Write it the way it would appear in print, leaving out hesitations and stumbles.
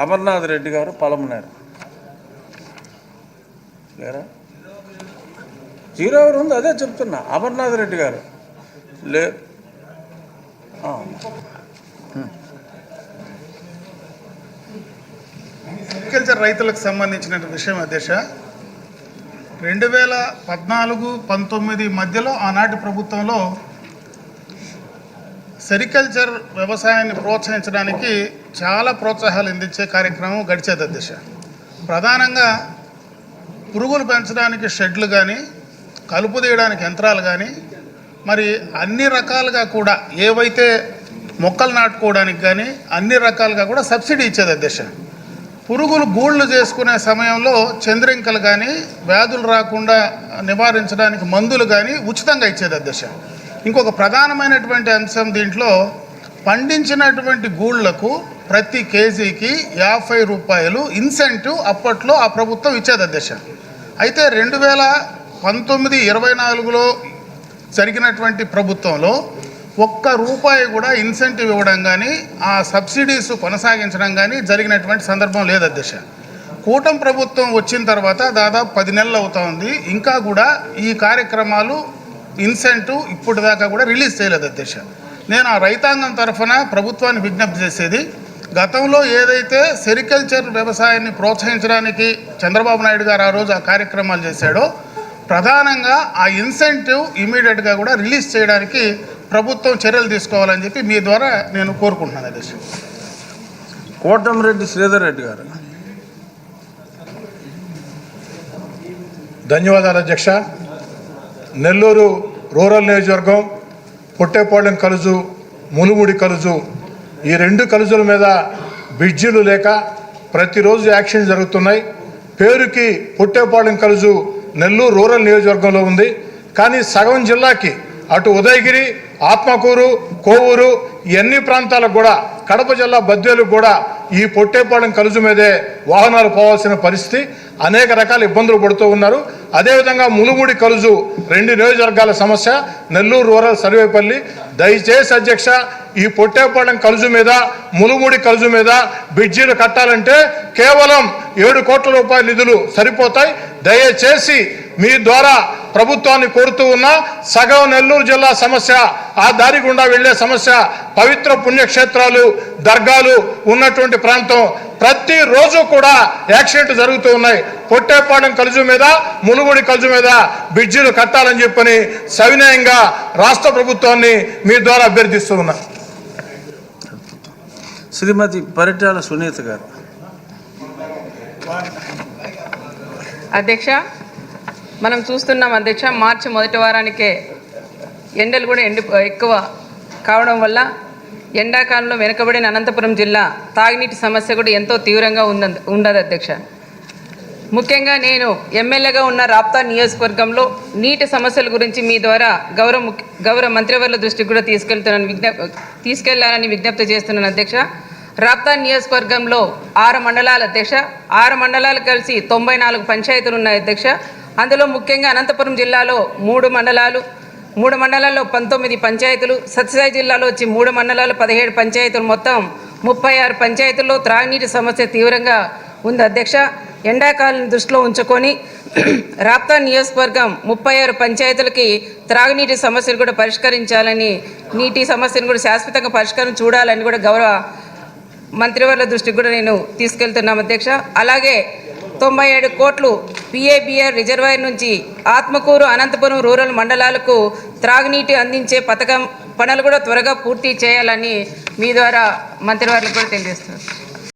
అమర్నాథ్ రెడ్డి గారు పలమనేరు లేరా? జీరో ఎవరు ఉంది? అదే చెప్తున్నా. అమర్నాథ్ రెడ్డి గారు లే అగ్రికల్చర్ రైతులకు సంబంధించిన విషయం అధ్యక్ష, 2014-19 మధ్యలో ఆనాటి ప్రభుత్వంలో సెరికల్చర్ వ్యవసాయాన్ని ప్రోత్సహించడానికి చాలా ప్రోత్సాహాలు అందించే కార్యక్రమం గడిచేది అధ్యక్ష. ప్రధానంగా పురుగులు పెంచడానికి షెడ్లు కానీ, కలుపు తీయడానికి యంత్రాలు కానీ, మరి అన్ని రకాలుగా కూడా ఏవైతే మొక్కలు నాటుకోవడానికి కానీ అన్ని రకాలుగా కూడా సబ్సిడీ ఇచ్చేది అధ్యక్ష. పురుగులు గూళ్ళు చేసుకునే సమయంలో చంద్రింకలు కానీ వ్యాధులు రాకుండా నివారించడానికి మందులు కానీ ఉచితంగా ఇచ్చేది అధ్యక్ష. ఇంకొక ప్రధానమైనటువంటి అంశం దీంట్లో పండించినటువంటి గూళ్ళకు ప్రతి కేజీకి 50 రూపాయలు ఇన్సెంటివ్ అప్పట్లో ఆ ప్రభుత్వం ఇచ్చేది అధ్యక్ష. అయితే 2019-24లో జరిగినటువంటి ప్రభుత్వంలో ₹1 కూడా ఇన్సెంటివ్ ఇవ్వడం కానీ ఆ సబ్సిడీస్ కొనసాగించడం కానీ జరిగినటువంటి సందర్భం లేదు అధ్యక్ష. కూటమి ప్రభుత్వం వచ్చిన తర్వాత దాదాపు 10 నెలలు అవుతా ఉంది, ఇంకా కూడా ఈ కార్యక్రమాలు ఇన్సెంటివ్ ఇప్పుడు దాకా కూడా రిలీజ్ చేయలేదు అధ్యక్ష. నేను ఆ రైతాంగం తరఫున ప్రభుత్వాన్ని విజ్ఞప్తి చేసేది, గతంలో ఏదైతే సెరికల్చర్ వ్యవసాయాన్ని ప్రోత్సహించడానికి చంద్రబాబు నాయుడు గారు ఆ రోజు ఆ కార్యక్రమాలు చేశాడో ప్రధానంగా ఆ ఇన్సెంటివ్ ఇమీడియట్గా కూడా రిలీజ్ చేయడానికి ప్రభుత్వం చర్యలు తీసుకోవాలని చెప్పి మీ ద్వారా నేను కోరుకుంటున్నాను అధ్యక్ష. కోటమిరెడ్డి శ్రీధర్ రెడ్డి గారు. ధన్యవాదాలు అధ్యక్ష. నెల్లూరు రూరల్ నియోజకవర్గం పొట్టేపాళెం కలుజు, ములుముడి కలుజు, ఈ 2 కలుజుల మీద బ్రిడ్జిలు లేక ప్రతిరోజు యాక్షన్ జరుగుతున్నాయి. పేరుకి పొట్టేపాళెం కలుజు నెల్లూరు రూరల్ నియోజకవర్గంలో ఉంది, కానీ సగం జిల్లాకి అటు ఉదయగిరి, ఆత్మకూరు, కోవూరు ఇవన్నీ ప్రాంతాలకు కూడా, కడప జిల్లా బద్వేలకు కూడా ఈ పొట్టేపాళెం కలుజు మీదే వాహనాలు పోవాల్సిన పరిస్థితి, అనేక రకాల ఇబ్బందులు పడుతూ ఉన్నారు. అదేవిధంగా ములుముడి కలుజు 2 నియోజకవర్గాల సమస్య, నెల్లూరు రూరల్ సర్వేపల్లి. దయచేసి అధ్యక్ష, ఈ పొట్టేపాళెం కలుజు మీద, ములుముడి కలుజు మీద బ్రిడ్జీలు కట్టాలంటే కేవలం 7 కోట్ల రూపాయల నిధులు సరిపోతాయి. దయచేసి మీ ద్వారా ప్రభుత్వాన్ని కోరుతూ ఉన్న సగం నెల్లూరు జిల్లా సమస్య, ఆ దారి గుండా వెళ్లే సమస్య, పవిత్ర పుణ్యక్షేత్రాలు, దర్గాలు ఉన్నటువంటి ప్రాంతం, ప్రతిరోజు కూడా యాక్సిడెంట్ జరుగుతూ ఉన్నాయి. పొట్టేపాళెం కలుజు మీద, ములుగుడి కలుజు మీద బ్రిడ్జిలు కట్టాలని చెప్పని సవినయంగా రాష్ట్ర ప్రభుత్వాన్ని మీ ద్వారా అభ్యర్థిస్తూ ఉన్నా. శ్రీమతి పరిటాల సునీత గారు. అధ్యక్ష, మనం చూస్తున్నాం అధ్యక్ష, మార్చి మొదటి వారానికే ఎండలు కూడా ఎక్కువ కావడం వల్ల ఎండాకాలంలో వెనుకబడిన అనంతపురం జిల్లా తాగునీటి సమస్య కూడా ఎంతో తీవ్రంగా ఉండదు అధ్యక్ష. ముఖ్యంగా నేను ఎమ్మెల్యేగా ఉన్న రాప్తా నియోజకవర్గంలో నీటి సమస్యల గురించి మీ ద్వారా గౌరవ మంత్రివర్యుల దృష్టికి కూడా తీసుకెళ్లాలని విజ్ఞప్తి చేస్తున్నాను అధ్యక్ష. రాప్తా నియోజకవర్గంలో 6 మండలాలు అధ్యక్ష. 6 మండలాలు కలిసి 94 పంచాయతీలు ఉన్నాయి అధ్యక్ష. అందులో ముఖ్యంగా అనంతపురం జిల్లాలో 3 మండలాల్లో 19 పంచాయతీలు, సత్యసాయి జిల్లాలో వచ్చి 3 మండలాలు 17 పంచాయతీలు, మొత్తం 36 పంచాయతీల్లో త్రాగునీటి సమస్య తీవ్రంగా ఉంది అధ్యక్ష. ఎండాకాలం దృష్టిలో ఉంచుకొని రాప్తా నియోజకవర్గం 36 పంచాయతీలకి త్రాగునీటి సమస్యలు కూడా పరిష్కరించాలని, నీటి సమస్యను కూడా శాశ్వతంగా పరిష్కారం చూడాలని కూడా గౌరవ మంత్రివర్యుల దృష్టికి కూడా నేను తీసుకెళ్తున్నాం అధ్యక్ష. అలాగే 97 కోట్లు PABR రిజర్వాయర్ నుంచి ఆత్మకూరు, అనంతపురం రూరల్ మండలాలకు త్రాగునీటి అందించే పథకం పనులు కూడా త్వరగా పూర్తి చేయాలని మీ ద్వారా మంత్రివర్యులకు కూడా తెలియజేస్తున్నారు.